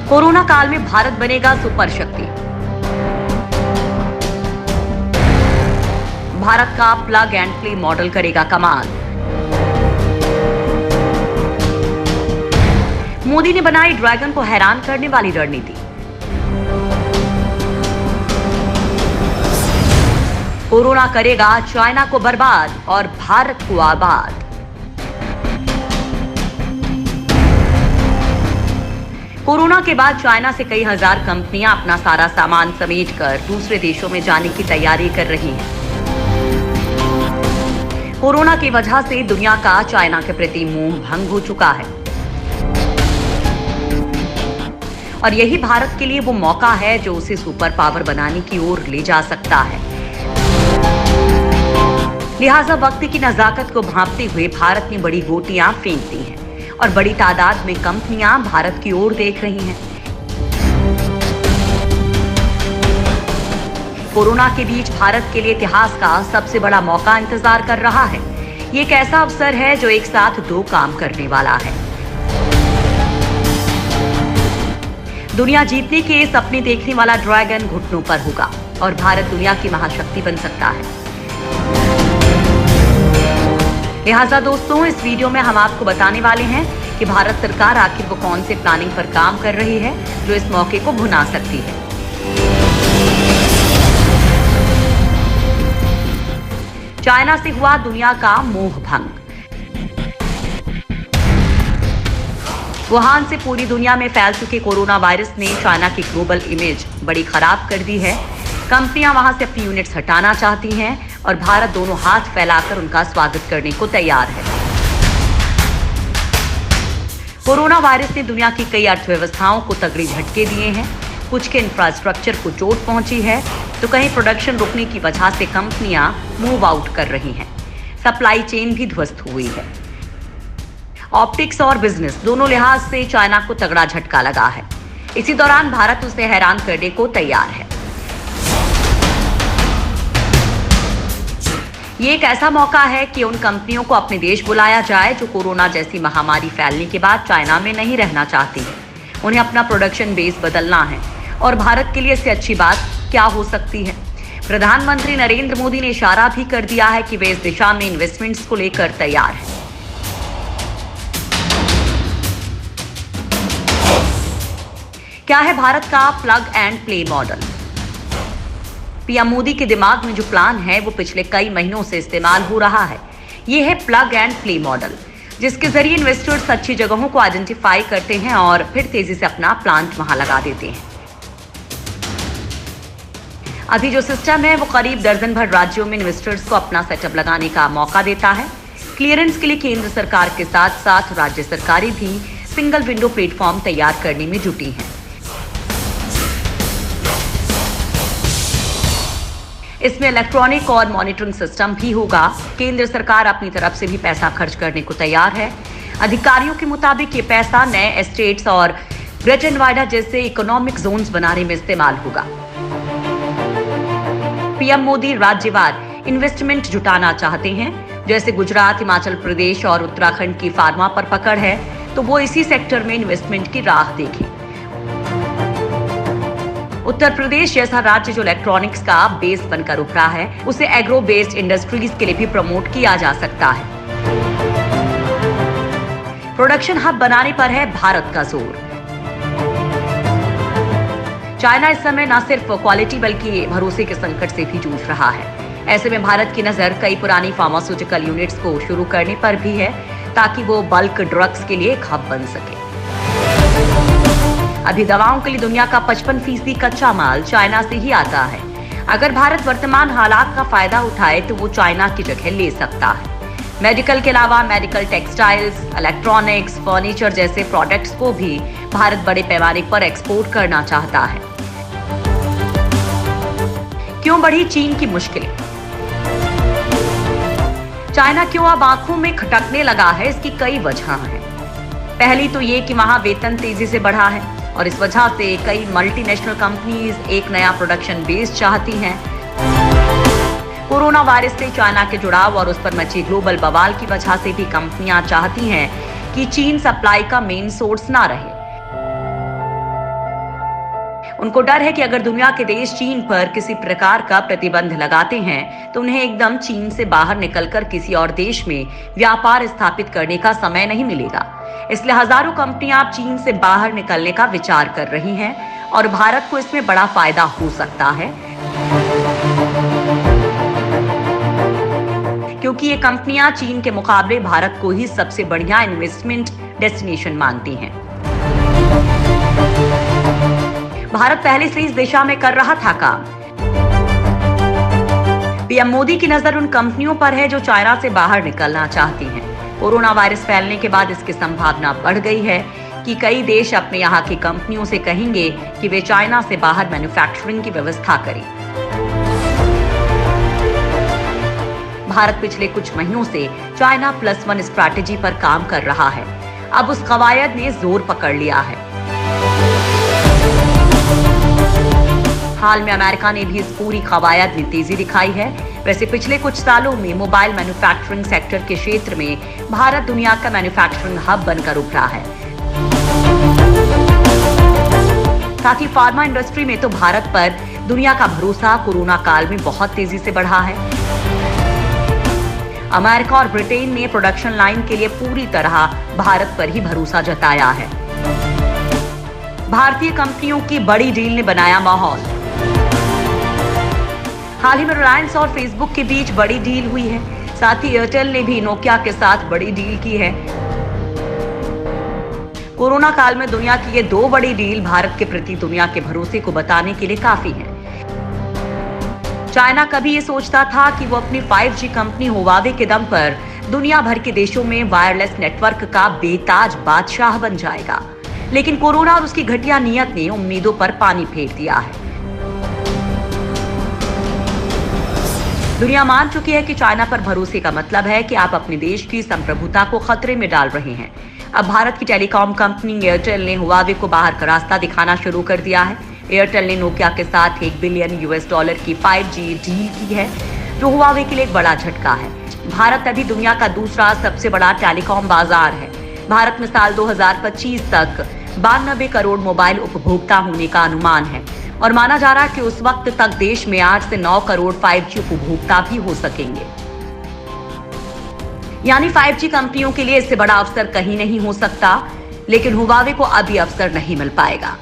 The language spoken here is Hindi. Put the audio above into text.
कोरोना काल में भारत बनेगा सुपर शक्ति। भारत का प्लग एंड प्ले मॉडल करेगा कमाल। मोदी ने बनाई ड्रैगन को हैरान करने वाली रणनीति। कोरोना करेगा चाइना को बर्बाद और भारत को आबाद। कोरोना के बाद चाइना से कई हजार कंपनियां अपना सारा सामान समेटकर दूसरे देशों में जाने की तैयारी कर रही हैं। कोरोना की वजह से दुनिया का चाइना के प्रति मोह भंग हो चुका है और यही भारत के लिए वो मौका है जो उसे सुपर पावर बनाने की ओर ले जा सकता है। लिहाजा वक्त की नजाकत को भांपते हुए भारत ने बड़ी गोटियां फेंक दी हैं और बड़ी तादाद में कंपनियां भारत की ओर देख रही हैं। कोरोना के बीच भारत के लिए इतिहास का सबसे बड़ा मौका इंतजार कर रहा है। ये एक ऐसा अवसर है जो एक साथ दो काम करने वाला है। दुनिया जीतने के सपने देखने वाला ड्रैगन घुटनों पर होगा और भारत दुनिया की महाशक्ति बन सकता है। लिहाजा दोस्तों, इस वीडियो में हम आपको बताने वाले हैं कि भारत सरकार आखिर वो कौन से प्लानिंग पर काम कर रही है जो इस मौके को भुना सकती है। चाइना से हुआ दुनिया का मोह भंग। वुहान से पूरी दुनिया में फैल चुके कोरोना वायरस ने चाइना की ग्लोबल इमेज बड़ी खराब कर दी है। कंपनियां वहां से अपनी यूनिट्स हटाना चाहती हैं और भारत दोनों हाथ फैलाकर उनका स्वागत करने को तैयार है। कोरोना वायरस ने दुनिया की कई अर्थव्यवस्थाओं को तगड़े झटके दिए हैं। कुछ के इंफ्रास्ट्रक्चर को चोट पहुंची है तो कहीं प्रोडक्शन रुकने की वजह से कंपनियां मूव आउट कर रही हैं। सप्लाई चेन भी ध्वस्त हुई है। ऑप्टिक्स और बिजनेस दोनों लिहाज से चाइना को तगड़ा झटका लगा है। इसी दौरान भारत उसे हैरान करने को तैयार है। ये एक ऐसा मौका है कि उन कंपनियों को अपने देश बुलाया जाए जो कोरोना जैसी महामारी फैलने के बाद चाइना में नहीं रहना चाहती है। उन्हें अपना प्रोडक्शन बेस बदलना है और भारत के लिए इससे अच्छी बात क्या हो सकती है। प्रधानमंत्री नरेंद्र मोदी ने इशारा भी कर दिया है कि वे इस दिशा में इन्वेस्टमेंट्स को लेकर तैयार हैं। क्या है भारत का plug and play model? PM Modi के दिमाग में जो प्लान है वो पिछले कई महीनों से इस्तेमाल हो रहा है। ये है प्लग एंड प्ले मॉडल, जिसके जरिए इन्वेस्टर्स अच्छी जगहों को आइडेंटिफाई करते हैं और फिर तेजी से अपना प्लांट वहां लगा देते हैं। अभी जो सिस्टम है वो करीब दर्जन भर राज्यों में इन्वेस्टर्स को अपना सेटअप लगाने का मौका देता है। क्लियरेंस के लिए केंद्र सरकार के साथ साथ राज्य सरकारें भी सिंगल विंडो प्लेटफॉर्म तैयार करने में जुटी हैं। इसमें इलेक्ट्रॉनिक और मॉनिटरिंग सिस्टम भी होगा। केंद्र सरकार अपनी तरफ से भी पैसा खर्च करने को तैयार है। अधिकारियों के मुताबिक ये पैसा नए एस्टेट्स और ग्रेटर नोएडा जैसे इकोनॉमिक जोन्स बनाने में इस्तेमाल होगा। पीएम मोदी राज्यवार इन्वेस्टमेंट जुटाना चाहते हैं। जैसे गुजरात, हिमाचल प्रदेश और उत्तराखंड की फार्मा पर पकड़ है तो वो इसी सेक्टर में इन्वेस्टमेंट की राह देखें। उत्तर प्रदेश जैसा राज्य जो इलेक्ट्रॉनिक्स का बेस बनकर उभरा है, उसे एग्रो बेस्ड इंडस्ट्रीज के लिए भी प्रमोट किया जा सकता है। प्रोडक्शन हब बनाने पर है भारत का जोर। चाइना इस समय न सिर्फ क्वालिटी बल्कि भरोसे के संकट से भी जूझ रहा है। ऐसे में भारत की नजर कई पुरानी फार्मास्यूटिकल यूनिट्स को शुरू करने पर भी है ताकि वो बल्क ड्रग्स के लिए एक हब बन सके। अभी दवाओं के लिए दुनिया का 55% कच्चा माल चाइना से ही आता है। अगर भारत वर्तमान हालात का फायदा उठाए तो वो चाइना की जगह ले सकता है। मेडिकल के अलावा मेडिकल टेक्सटाइल्स, इलेक्ट्रॉनिक्स, फर्नीचर जैसे प्रोडक्ट्स को भी भारत बड़े पैमाने पर एक्सपोर्ट करना चाहता है। क्यों बढ़ी चीन की मुश्किलें? चाइना क्यों अब आंखों में खटकने लगा है? इसकी कई वजह हैं। पहली तो ये कि वहां वेतन तेजी से बढ़ा है और इस वजह से कई मल्टीनेशनल कंपनीज एक नया प्रोडक्शन बेस चाहती हैं। कोरोना वायरस से चाइना के जुड़ाव और उस पर मची ग्लोबल बवाल की वजह से भी कंपनियां चाहती हैं कि चीन सप्लाई का मेन सोर्स ना रहे। उनको डर है कि अगर दुनिया के देश चीन पर किसी प्रकार का प्रतिबंध लगाते हैं तो उन्हें एकदम चीन से बाहर निकलकर किसी और देश में व्यापार स्थापित करने का समय नहीं मिलेगा। इसलिए हजारों कंपनियां अब चीन से बाहर निकलने का विचार कर रही हैं और भारत को इसमें बड़ा फायदा हो सकता है, क्योंकि ये कंपनियां चीन के मुकाबले भारत को ही सबसे बढ़िया इन्वेस्टमेंट डेस्टिनेशन मानती हैं। भारत पहले से इस दिशा में कर रहा था काम। पीएम मोदी की नजर उन कंपनियों पर है जो चाइना से बाहर निकलना चाहती हैं। कोरोना वायरस फैलने के बाद इसकी संभावना बढ़ गई है कि कई देश अपने यहाँ की कंपनियों से कहेंगे कि वे चाइना से बाहर मैन्युफैक्चरिंग की व्यवस्था करें। भारत पिछले कुछ महीनों से चाइना +1 स्ट्रैटेजी पर काम कर रहा है। अब उस कवायद ने जोर पकड़ लिया है। हाल में अमेरिका ने भी इस पूरी कवायद में तेजी दिखाई है। वैसे पिछले कुछ सालों में मोबाइल मैन्युफैक्चरिंग सेक्टर के क्षेत्र में भारत दुनिया का मैन्युफैक्चरिंग हब बनकर उभरा है। साथ ही फार्मा इंडस्ट्री में तो भारत पर दुनिया का भरोसा कोरोना काल में बहुत तेजी से बढ़ा है। अमेरिका और ब्रिटेन ने प्रोडक्शन लाइन के लिए पूरी तरह भारत पर ही भरोसा जताया है। भारतीय कंपनियों की बड़ी डील ने बनाया माहौल। हाल ही में रिलायंस और फेसबुक के बीच बड़ी डील हुई है। साथ ही एयरटेल ने भी नोकिया के साथ बड़ी डील की है। कोरोना काल में दुनिया की ये 2 बड़ी डील भारत के प्रति दुनिया के भरोसे को बताने के लिए काफी है। चाइना कभी ये सोचता था कि वो अपनी 5G कंपनी हुआवे के दम पर दुनिया भर के देशों में वायरलेस नेटवर्क का बेताज बादशाह बन जाएगा, लेकिन कोरोना और उसकी घटिया नीयत ने उम्मीदों पर पानी फेर दिया है। दुनिया मान चुकी है कि चाइना पर भरोसे का मतलब है कि आप अपने देश की संप्रभुता को खतरे में डाल रहे हैं। अब भारत की टेलीकॉम कंपनी एयरटेल ने हुआवे को बाहर का रास्ता दिखाना शुरू कर दिया है। एयरटेल ने नोकिया के साथ $1 बिलियन की 5G डील की है, जो हुआवे के लिए एक बड़ा झटका है। भारत अभी दुनिया का दूसरा सबसे बड़ा टेलीकॉम बाजार है। भारत में साल 2025 तक 92 करोड़ मोबाइल उपभोक्ता होने का अनुमान है और माना जा रहा है कि उस वक्त तक देश में 8 से 9 करोड़ 5G उपभोक्ता भी हो सकेंगे। यानी 5G कंपनियों के लिए इससे बड़ा अवसर कहीं नहीं हो सकता, लेकिन हुआवे को अब ये अवसर नहीं मिल पाएगा।